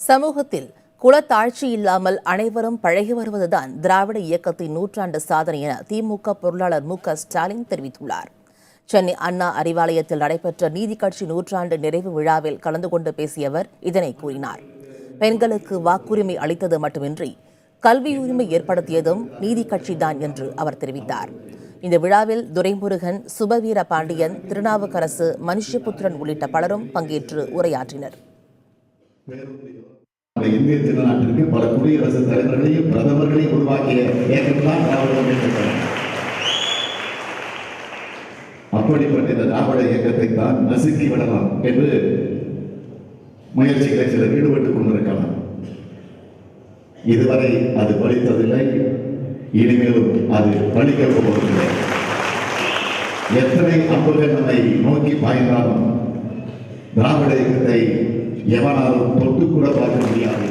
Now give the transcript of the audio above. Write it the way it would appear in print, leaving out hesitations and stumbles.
சமூகத்தில் குலத்தாழ்ச்சி இல்லாமல் அனைவரும் பழகி வருவதுதான் திராவிட இயக்கத்தின் நூற்றாண்டு சாதனை என திமுக பொருளாளர் மு.க.ஸ்டாலின் தெரிவித்துள்ளார். சென்னை அண்ணா அறிவாலயத்தில் நடைபெற்ற நீதி கட்சி நூற்றாண்டு நிறைவு விழாவில் கலந்து கொண்டு பேசிய அவர் இதனை கூறினார். பெண்களுக்கு வாக்குரிமை அளித்தது மட்டுமின்றி கல்வி உரிமை ஏற்படுத்தியதும் நீதி கட்சிதான் என்று அவர் தெரிவித்தார். இந்த விழாவில் துரைமுருகன், சுபவீர பாண்டியன், திருநாவுக்கரசு, மனுஷபுத்திரன் உள்ளிட்ட பலரும் பங்கேற்று உரையாற்றினர். இந்திய திருநாட்டிற்கு பல குடியரசுத் தலைவர்களையும் பிரதமர்களையும் உருவாக்கிய இயக்கம்தான் திராவிட முன்னேற்றக் கழகம். அப்படிப்பட்ட இந்த திராவிட இயக்கத்தை தான் நசுக்கி விடலாம் என்று முயற்சிகளை சிலர் ஈடுபட்டுக் கொண்டிருக்கலாம். இதுவரை அது பலித்ததில்லை, இனிமேலும் அது பலிக்கப் போவதில்லை. எத்தனை அம்புகள் நம்மை நோக்கி பாய்ந்தாலும் திராவிட இயக்கத்தை எவனாலும் தொட்டுக்கூட பார்க்க முடியாது.